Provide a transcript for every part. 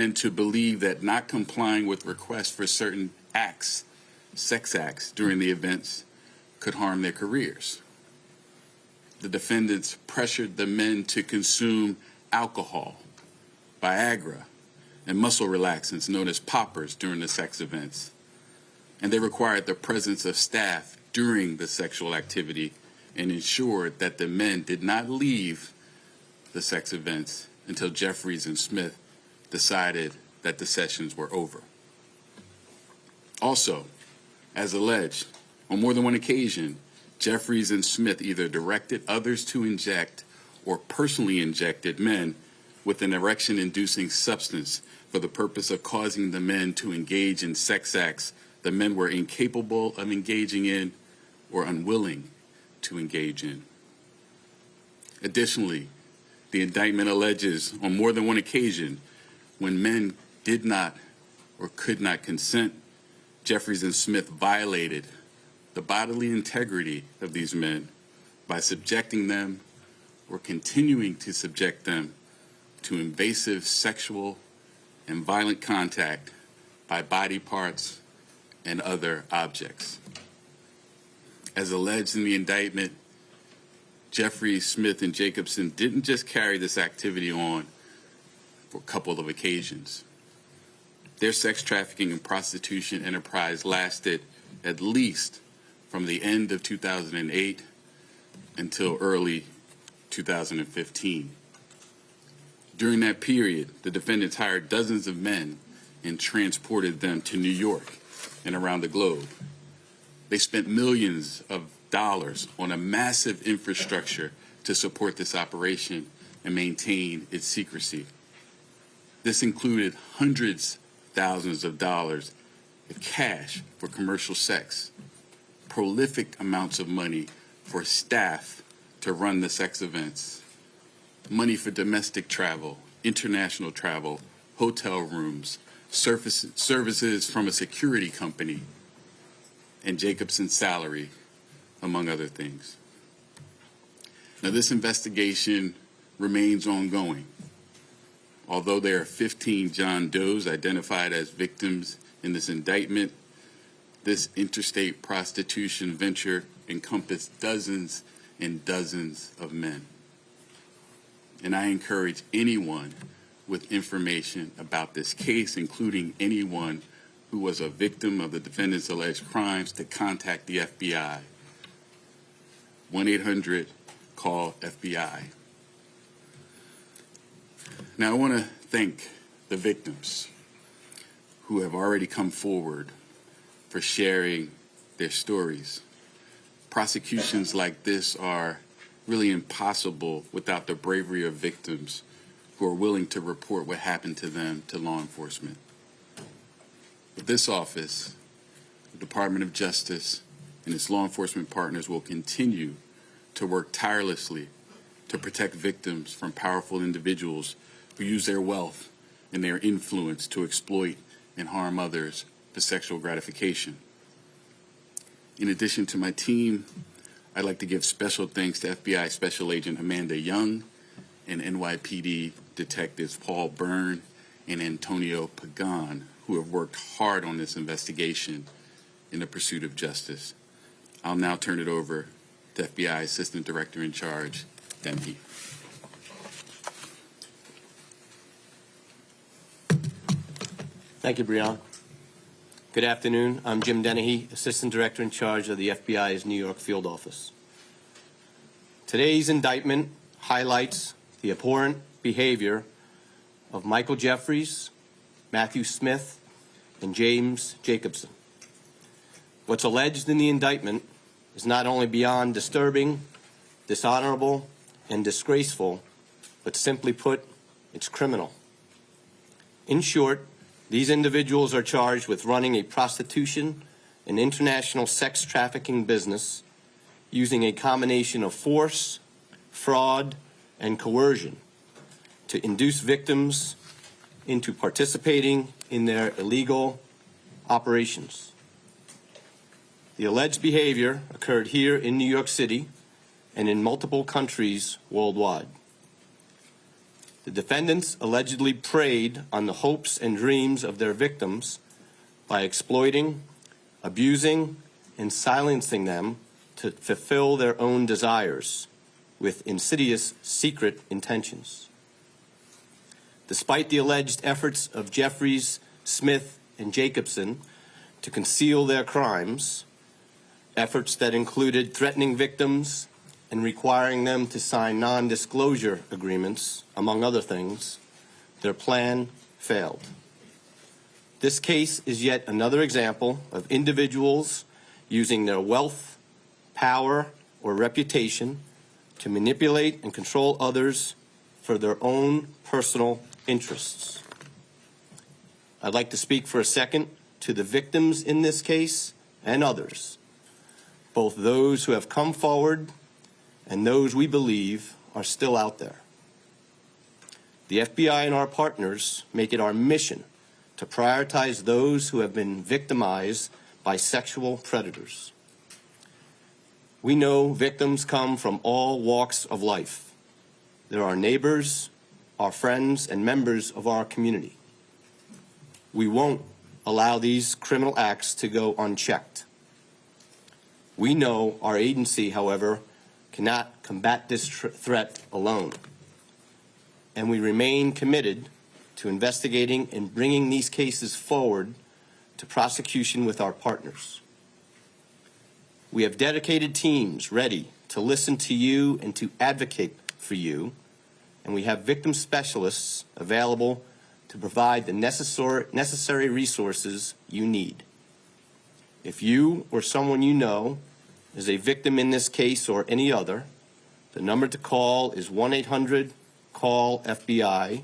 and to believe that not complying with requests for certain acts, sex acts, during the events could harm their careers. The defendants pressured the men to consume alcohol, Viagra, and muscle relaxants known as poppers during the sex events. And they required the presence of staff during the sexual activity and ensured that the men did not leave the sex events until Jeffries and Smith decided that the sessions were over. Also, as alleged, on more than one occasion, Jeffries and Smith either directed others to inject or personally injected men with an erection-inducing substance for the purpose of causing the men to engage in sex acts the men were incapable of engaging in or unwilling to engage in. Additionally, the indictment alleges on more than one occasion when men did not or could not consent, Jeffries and Smith violated the bodily integrity of these men by subjecting them or continuing to subject them to invasive sexual and violent contact by body parts and other objects. As alleged in the indictment, Jeffries, Smith, and Jacobson didn't just carry this activity on for a couple of occasions. Their sex trafficking and prostitution enterprise lasted at least from the end of 2008 until early 2015. During that period, the defendants hired dozens of men and transported them to New York and around the globe. They spent millions of dollars on a massive infrastructure to support this operation and maintain its secrecy. This included hundreds of thousands of dollars of cash for commercial sex, prolific amounts of money for staff to run the sex events, money for domestic travel, international travel, hotel rooms, services from a security company, and Jacobson's salary, among other things. Now, this investigation remains ongoing. Although there are 15 John Does identified as victims in this indictment, this interstate prostitution venture encompassed dozens and dozens of men. And I encourage anyone with information about this case, including anyone who was a victim of the defendant's alleged crimes, to contact the FBI. 1-800-CALL-FBI. Now, I want to thank the victims who have already come forward for sharing their stories. Prosecutions like this are really impossible without the bravery of victims who are willing to report what happened to them to law enforcement. But this office, the Department of Justice, and its law enforcement partners will continue to work tirelessly to protect victims from powerful individuals who use their wealth and their influence to exploit and harm others for sexual gratification. In addition to my team, I'd like to give special thanks to FBI Special Agent Amanda Young and NYPD Detectives Paul Byrne and Antonio Pagan, who have worked hard on this investigation in the pursuit of justice. I'll now turn it over to FBI Assistant Director in Charge, Dennehy. Thank you, Breon. Good afternoon. I'm Jim Dennehy, Assistant Director in Charge of the FBI's New York Field Office. Today's indictment highlights the abhorrent behavior of Michael Jeffries, Matthew Smith, and James Jacobson. What's alleged in the indictment is not only beyond disturbing, dishonorable, and disgraceful, but simply put, it's criminal. In short, these individuals are charged with running a prostitution and international sex trafficking business using a combination of force, fraud, and coercion to induce victims into participating in their illegal operations. The alleged behavior occurred here in New York City and in multiple countries worldwide. The defendants allegedly preyed on the hopes and dreams of their victims by exploiting, abusing, and silencing them to fulfill their own desires with insidious secret intentions. Despite the alleged efforts of Jeffries, Smith, and Jacobson to conceal their crimes, efforts that included threatening victims and requiring them to sign non-disclosure agreements, among other things, their plan failed. This case is yet another example of individuals using their wealth, power, or reputation to manipulate and control others for their own personal interests. I'd like to speak for a second to the victims in this case and others, both those who have come forward and those we believe are still out there. The FBI and our partners make it our mission to prioritize those who have been victimized by sexual predators. We know victims come from all walks of life. They're our neighbors, our friends, and members of our community. We won't allow these criminal acts to go unchecked. We know our agency, however, cannot combat this threat alone, and we remain committed to investigating and bringing these cases forward to prosecution with our partners. We have dedicated teams ready to listen to you and to advocate for you, and we have victim specialists available to provide the necessary resources you need. If you or someone you know is a victim in this case or any other, the number to call is 1-800-CALL-FBI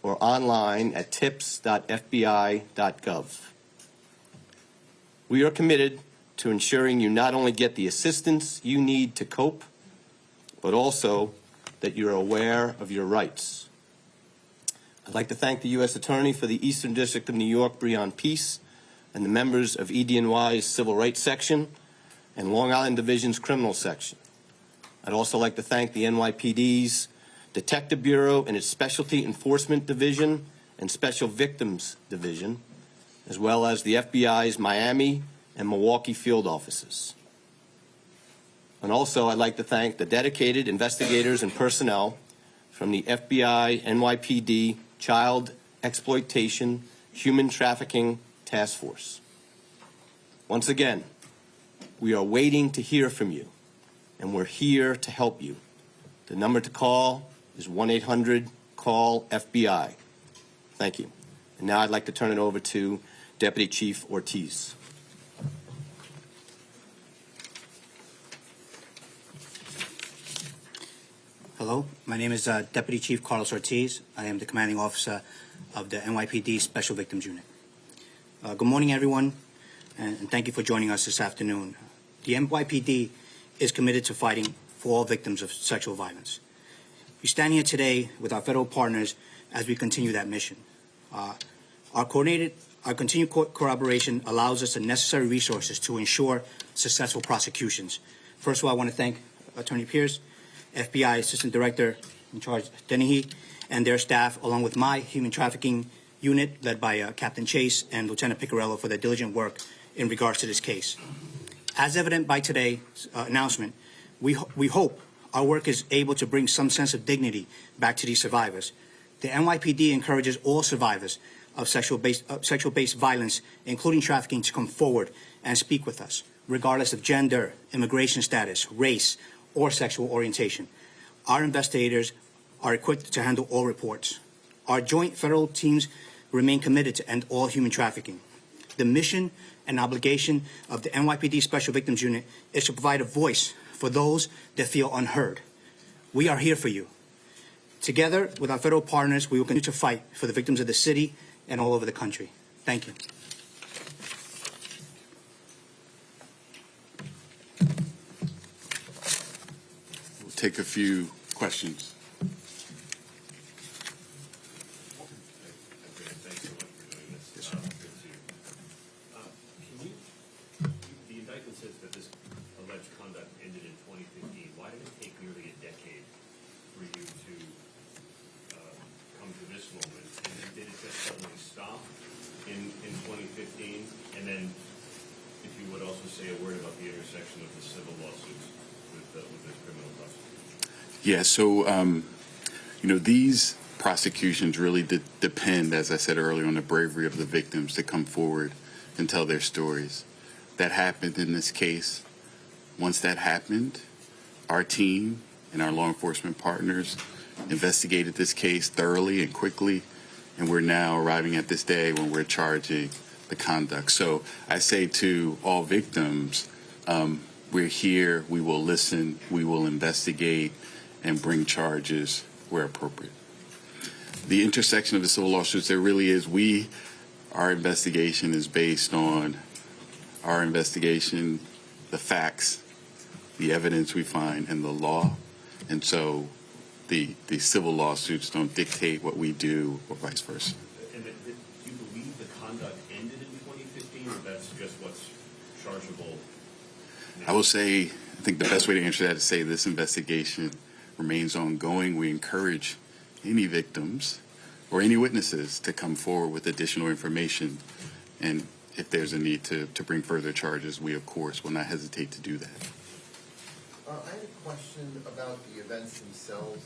or online at tips.fbi.gov. We are committed to ensuring you not only get the assistance you need to cope, but also that you're aware of your rights. I'd like to thank the U.S. Attorney for the Eastern District of New York, Breon Peace, and the members of ED&Y's Civil Rights Section and Long Island Division's Criminal Section. I'd also like to thank the NYPD's Detective Bureau and its Specialty Enforcement Division and Special Victims Division, as well as the FBI's Miami and Milwaukee field offices. And also, I'd like to thank the dedicated investigators and personnel from the FBI, NYPD, Child Exploitation, Human Trafficking Task Force. Once again, we are waiting to hear from you, and we're here to help you. The number to call is 1-800-CALL-FBI. Thank you. And now I'd like to turn it over to Deputy Chief Ortiz. Hello, my name is Deputy Chief Carlos Ortiz. I am the commanding officer of the NYPD Special Victims Unit. Good morning, everyone, and thank you for joining us this afternoon. The NYPD is committed to fighting for all victims of sexual violence. We stand here today with our federal partners as we continue that mission. Our continued collaboration allows us the necessary resources to ensure successful prosecutions. First of all, I want to thank Attorney Pierce, FBI Assistant Director in charge Dennehy, and their staff, along with my human trafficking unit led by Captain Chase and Lieutenant Piccarello for their diligent work in regards to this case. As evident by today's announcement, we hope our work is able to bring some sense of dignity back to these survivors. The NYPD encourages all survivors of sexual-based violence, including trafficking, to come forward and speak with us, regardless of gender, immigration status, race, or sexual orientation. Our investigators are equipped to handle all reports. Our joint federal teams remain committed to end all human trafficking. The mission and obligation of the NYPD Special Victims Unit is to provide a voice for those that feel unheard. We are here for you. Together with our federal partners, we will continue to fight for the victims of the city and all over the country. Thank you. We'll take a few questions. The indictment says that this alleged conduct ended in 2015. Why did it take nearly a decade for you to 2015? And then if you would also say a word about the intersection of the civil lawsuits with this criminal prosecution. Yeah, so, these prosecutions really depend, as I said earlier, on the bravery of the victims to come forward and tell their stories. That happened in this case. Once that happened, our team and our law enforcement partners investigated this case thoroughly and quickly, and we're now arriving at this day when we're charging the conduct. So I say to all victims, we're here, we will listen, we will investigate, and bring charges where appropriate. The intersection of the civil lawsuits, there really is, our investigation is based on our investigation, the facts, the evidence we find, and the law. And so the civil lawsuits don't dictate what we do or vice versa. And do you believe the conduct ended in 2015, or that's just what's chargeable? I will say, I think the best way to answer that is say this investigation remains ongoing. We encourage any victims or any witnesses to come forward with additional information. And if there's a need to bring further charges, we, of course, will not hesitate to do that. I had a question about the events themselves.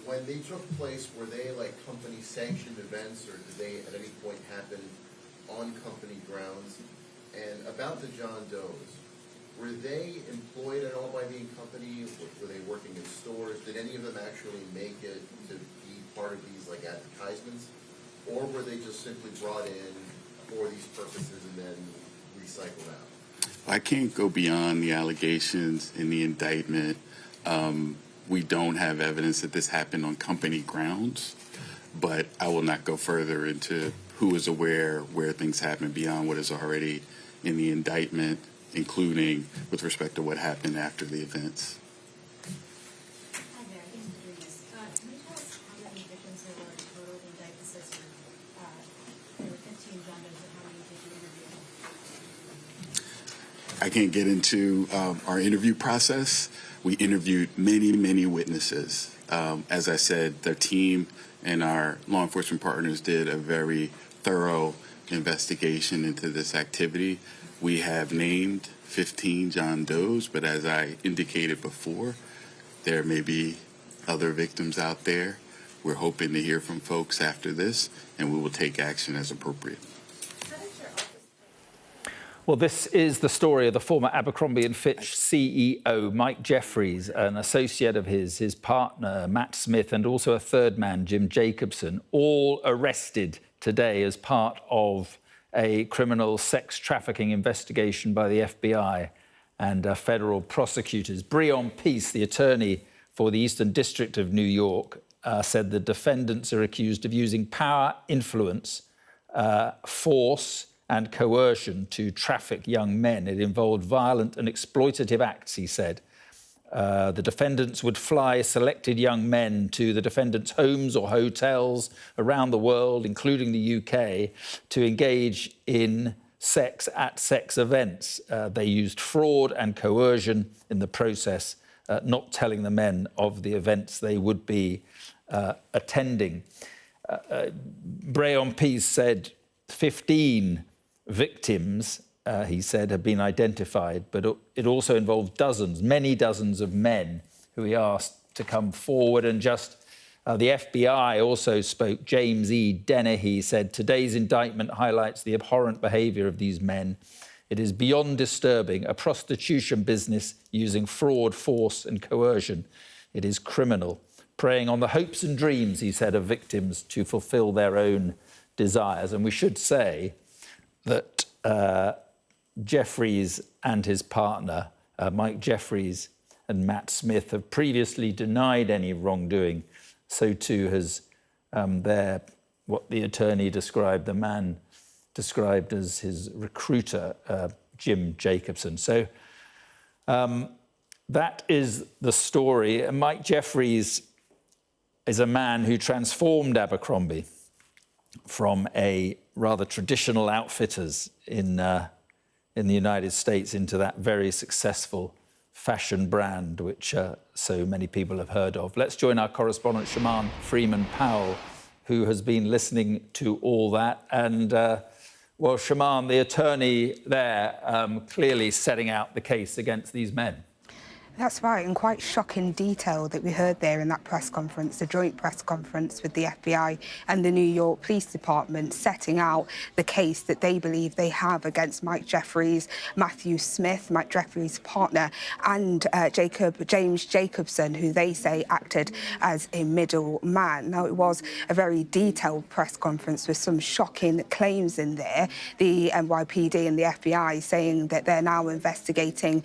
When they took place, were they like company sanctioned events, or did they at any point happen on company grounds? And about the John Does, were they employed at all by the company? Were they working in stores? Did any of them actually make it to be part of these like advertisements? Or were they just simply brought in for these purposes and then recycled out? I can't go beyond the allegations in the indictment. We don't have evidence that this happened on company grounds, but I will not go further into who is aware where things happen beyond what is already in the indictment, including with respect to what happened after the events. Hi there, thanks for doing this. Can you tell us how many victims there were in total? The indictment says there were 15 John Does, but how many did you interview? I can't get into our interview process. We interviewed many, many witnesses. As I said, the team and our law enforcement partners did a very thorough investigation into this activity. We have named 15 John Does, but as I indicated before, there may be other victims out there. We're hoping to hear from folks after this, and we will take action as appropriate. Well, this is the story of the former Abercrombie & Fitch CEO, Mike Jeffries, an associate of his partner, Matt Smith, and also a third man, Jim Jacobson, all arrested today as part of a criminal sex trafficking investigation by the FBI and federal prosecutors. Breon Peace, the attorney for the Eastern District of New York, said the defendants are accused of using power, influence, force, and coercion to traffic young men. It involved violent and exploitative acts, he said. The defendants would fly selected young men to the defendants' homes or hotels around the world, including the UK, to engage in sex at sex events. They used fraud and coercion in the process, not telling the men of the events they would be attending. Breon Peace said 15 victims, he said, have been identified, but it also involved dozens, many dozens of men who he asked to come forward. And just the FBI also spoke. James E. Dennehy said, today's indictment highlights the abhorrent behaviour of these men. It is beyond disturbing, a prostitution business using fraud, force and coercion. It is criminal, preying on the hopes and dreams, he said, of victims to fulfil their own desires. And we should say that Jeffries and his partner, Mike Jeffries and Matt Smith, have previously denied any wrongdoing. So too has what the attorney described, the man described as his recruiter, Jim Jacobson. So that is the story. And Mike Jeffries is a man who transformed Abercrombie from a rather traditional outfitters in the United States into that very successful fashion brand, which so many people have heard of. Let's join our correspondent, Shaman Freeman Powell, who has been listening to all that. And Well, Shaman, the attorney there, clearly setting out the case against these men. That's right, and quite shocking detail that we heard there in that press conference, the joint press conference with the FBI and the New York Police Department, setting out the case that they believe they have against Mike Jeffries, Matthew Smith, Mike Jeffries' partner, and James Jacobson, who they say acted as a middleman. Now, it was a very detailed press conference with some shocking claims in there. The NYPD and the FBI saying that they're now investigating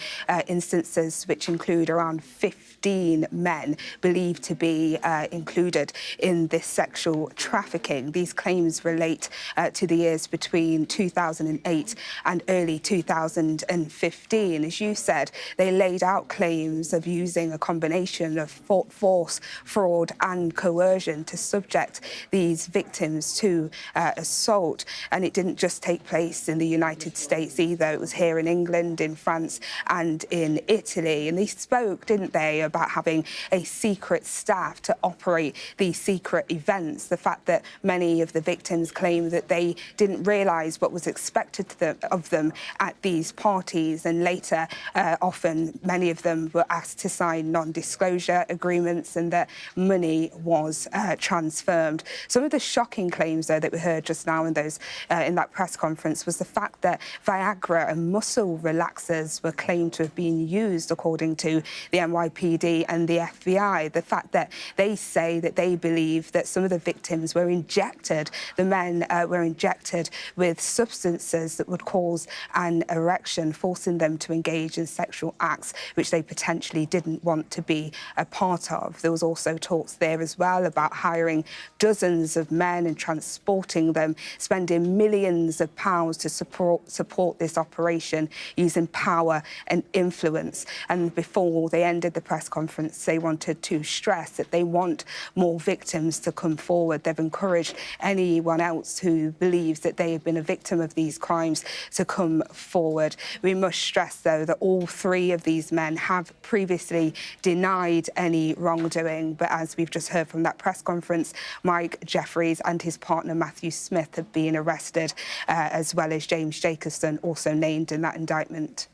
instances which include around 15 men believed to be included in this sexual trafficking. These claims relate to the years between 2008 and early 2015. As you said, they laid out claims of using a combination of force, fraud and coercion to subject these victims to assault. And it didn't just take place in the United States either. It was here in England, in France and in Italy. And they spoke, didn't they, about having a secret staff to operate these secret events. The fact that many of the victims claim that they didn't realise what was expected of them at these parties, and later often many of them were asked to sign non-disclosure agreements and that money was transferred. Some of the shocking claims, though, that we heard just now in that press conference was the fact that Viagra and muscle relaxers were claimed to have been used, according to the NYPD and the FBI. The fact that they say that they believe that some of the victims were injected, the men were injected with substances that would cause an erection, forcing them to engage in sexual acts which they potentially didn't want to be a part of. There was also talks there as well about hiring dozens of men and transporting them, spending millions of pounds to support this operation using power and influence. And before they ended the press conference, they wanted to stress that they want more victims to come forward. They've encouraged anyone else who believes that they have been a victim of these crimes to come forward. We must stress, though, that all three of these men have previously denied any wrongdoing. But as we've just heard from that press conference, Mike Jeffries and his partner Matthew Smith have been arrested, as well as James Jacobson, also named in that indictment.